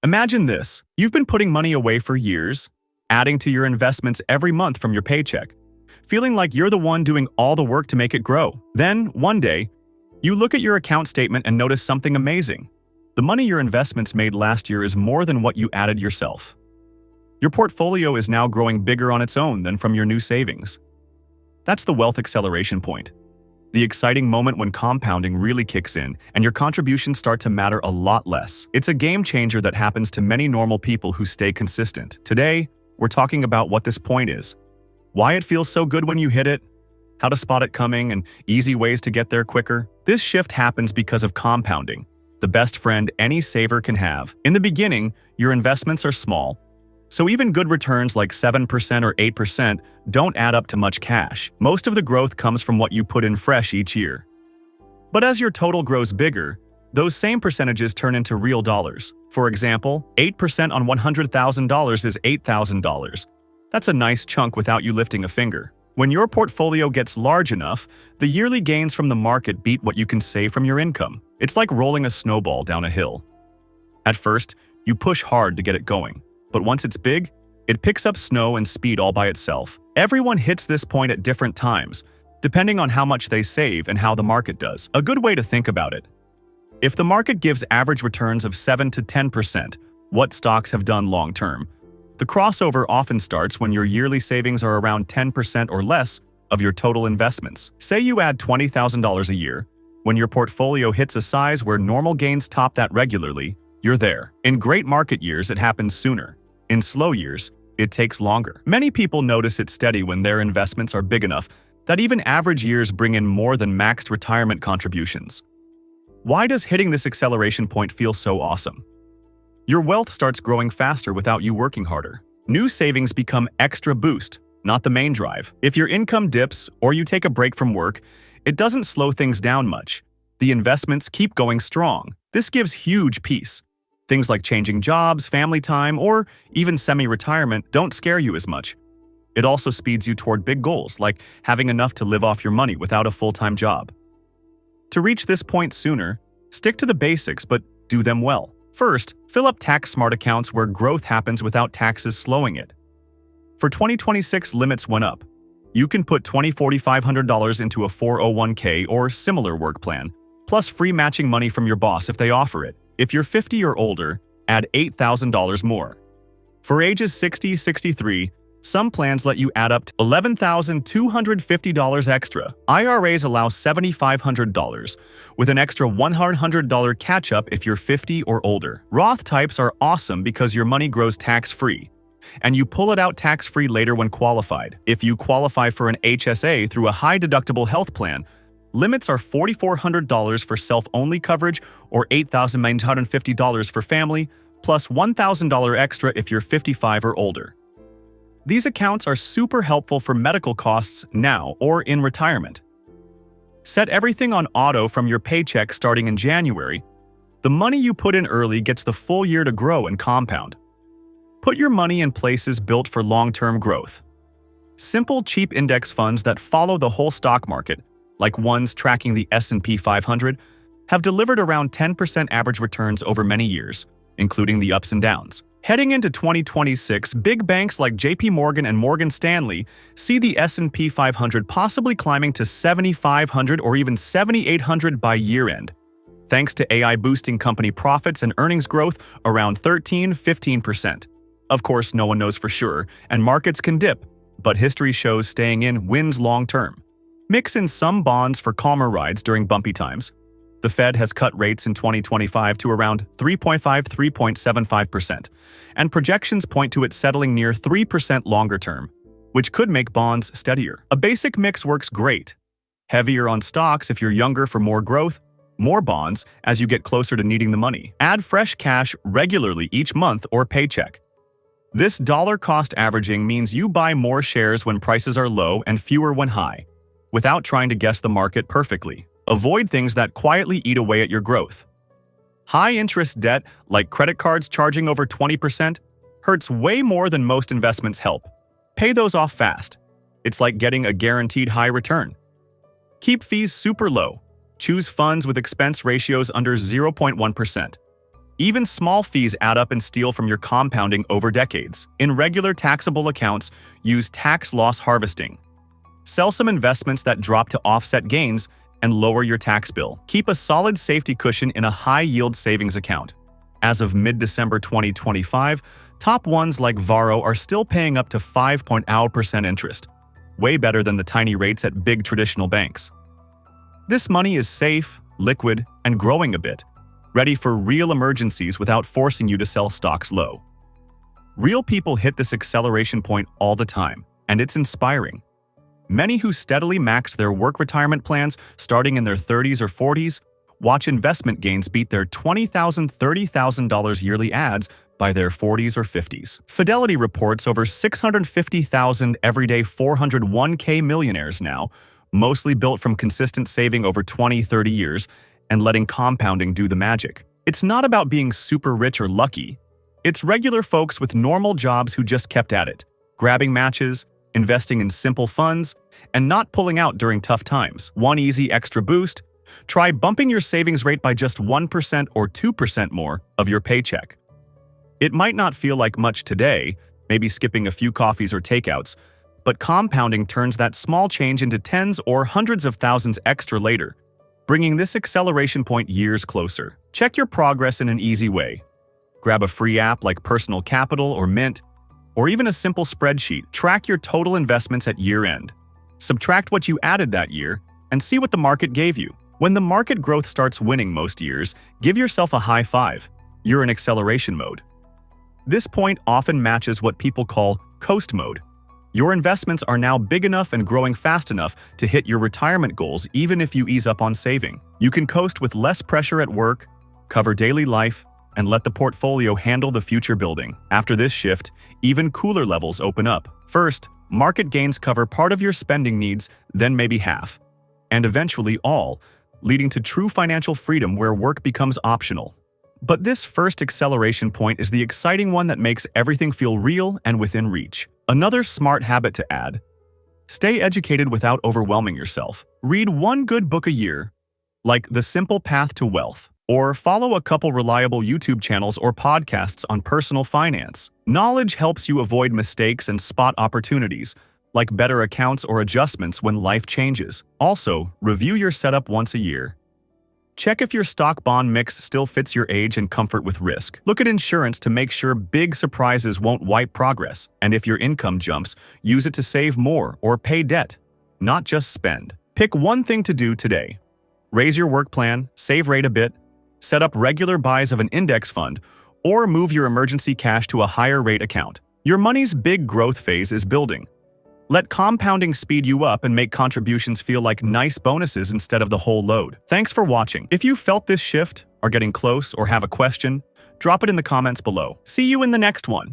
Imagine this. You've been putting money away for years, adding to your investments every month from your paycheck, feeling like you're the one doing all the work to make it grow. Then, one day, you look at your account statement and notice something amazing. The money your investments made last year is more than what you added yourself. Your portfolio is now growing bigger on its own than from your new savings. That's the wealth acceleration point. The exciting moment when compounding really kicks in and your contributions start to matter a lot less. It's a game changer that happens to many normal people who stay consistent. Today, we're talking about what this point is, why it feels so good when you hit it, how to spot it coming, and easy ways to get there quicker. This shift happens because of compounding, the best friend any saver can have. In the beginning, your investments are small, so even good returns like 7% or 8% don't add up to much cash. Most of the growth comes from what you put in fresh each year. But as your total grows bigger, those same percentages turn into real dollars. For example, 8% on $100,000 is $8,000. That's a nice chunk without you lifting a finger. When your portfolio gets large enough, the yearly gains from the market beat what you can save from your income. It's like rolling a snowball down a hill. At first, you push hard to get it going. But once it's big, it picks up snow and speed all by itself. Everyone hits this point at different times, depending on how much they save and how the market does. A good way to think about it: if the market gives average returns of 7 to 10%, what stocks have done long term? The crossover often starts when your yearly savings are around 10% or less of your total investments. Say you add $20,000 a year. When your portfolio hits a size where normal gains top that regularly, you're there. In great market years, it happens sooner. In slow years, it takes longer. Many people notice it steady when their investments are big enough that even average years bring in more than maxed retirement contributions. Why does hitting this acceleration point feel so awesome? Your wealth starts growing faster without you working harder. New savings become extra boost, not the main drive. If your income dips or you take a break from work, it doesn't slow things down much. The investments keep going strong. This gives huge peace. Things like changing jobs, family time, or even semi-retirement don't scare you as much. It also speeds you toward big goals, like having enough to live off your money without a full-time job. To reach this point sooner, stick to the basics, but do them well. First, fill up tax-smart accounts where growth happens without taxes slowing it. For 2026, limits went up. You can put $20,000, $4,500 into a 401k or similar work plan, plus free matching money from your boss if they offer it. If you're 50 or older, add $8,000 more. For ages 60-63, some plans let you add up to $11,250 extra. IRAs allow $7,500, with an extra $100 catch-up if you're 50 or older. Roth types are awesome because your money grows tax-free, and you pull it out tax-free later when qualified. If you qualify for an HSA through a high-deductible health plan, limits are $4,400 for self-only coverage or $8,950 for family, plus $1,000 extra if you're 55 or older. These accounts are super helpful for medical costs now or in retirement. Set everything on auto from your paycheck starting in January. The money you put in early gets the full year to grow and compound. Put your money in places built for long-term growth. Simple, cheap index funds that follow the whole stock market, like ones tracking the S&P 500, have delivered around 10% average returns over many years, including the ups and downs. Heading into 2026, big banks like JP Morgan and Morgan Stanley see the S&P 500 possibly climbing to 7,500 or even 7,800 by year-end, thanks to AI boosting company profits and earnings growth around 13–15%. Of course, no one knows for sure, and markets can dip, but history shows staying in wins long-term. Mix in some bonds for calmer rides during bumpy times. The Fed has cut rates in 2025 to around 3.5–3.75%, and projections point to it settling near 3% longer term, which could make bonds steadier. A basic mix works great. Heavier on stocks if you're younger for more growth, more bonds as you get closer to needing the money. Add fresh cash regularly each month or paycheck. This dollar-cost averaging means you buy more shares when prices are low and fewer when high, without trying to guess the market perfectly. Avoid things that quietly eat away at your growth. High-interest debt, like credit cards charging over 20%, hurts way more than most investments help. Pay those off fast. It's like getting a guaranteed high return. Keep fees super low. Choose funds with expense ratios under 0.1%. Even small fees add up and steal from your compounding over decades. In regular taxable accounts, use tax loss harvesting. Sell some investments that drop to offset gains and lower your tax bill. Keep a solid safety cushion in a high-yield savings account. As of mid-December 2025, top ones like Varo are still paying up to 5.0% interest, way better than the tiny rates at big traditional banks. This money is safe, liquid, and growing a bit, ready for real emergencies without forcing you to sell stocks low. Real people hit this acceleration point all the time, and it's inspiring. Many who steadily maxed their work retirement plans starting in their 30s or 40s watch investment gains beat their $20,000, $30,000 yearly ads by their 40s or 50s. Fidelity reports over 650,000 everyday 401k millionaires now, mostly built from consistent saving over 20, 30 years and letting compounding do the magic. It's not about being super rich or lucky. It's regular folks with normal jobs who just kept at it, grabbing matches, investing in simple funds, and not pulling out during tough times. One easy extra boost: try bumping your savings rate by just 1% or 2% more of your paycheck. It might not feel like much today, maybe skipping a few coffees or takeouts, but compounding turns that small change into tens or hundreds of thousands extra later, bringing this acceleration point years closer. Check your progress in an easy way. Grab a free app like Personal Capital or Mint, or even a simple spreadsheet. Track your total investments at year-end. Subtract what you added that year, and see what the market gave you. When the market growth starts winning most years, give yourself a high five. You're in acceleration mode. This point often matches what people call coast mode. Your investments are now big enough and growing fast enough to hit your retirement goals even if you ease up on saving. You can coast with less pressure at work, cover daily life, and let the portfolio handle the future building. After this shift, even cooler levels open up. First, market gains cover part of your spending needs, then maybe half, and eventually all, leading to true financial freedom where work becomes optional. But this first acceleration point is the exciting one that makes everything feel real and within reach. Another smart habit to add: stay educated without overwhelming yourself. Read one good book a year, like The Simple Path to Wealth, or follow a couple reliable YouTube channels or podcasts on personal finance. Knowledge helps you avoid mistakes and spot opportunities, like better accounts or adjustments when life changes. Also, review your setup once a year. Check if your stock-bond mix still fits your age and comfort with risk. Look at insurance to make sure big surprises won't wipe progress. And if your income jumps, use it to save more or pay debt, not just spend. Pick one thing to do today. Raise your work plan, save rate a bit, set up regular buys of an index fund, or move your emergency cash to a higher rate account. Your money's big growth phase is building. Let compounding speed you up and make contributions feel like nice bonuses instead of the whole load. Thanks for watching. If you felt this shift, are getting close, or have a question, drop it in the comments below. See you in the next one.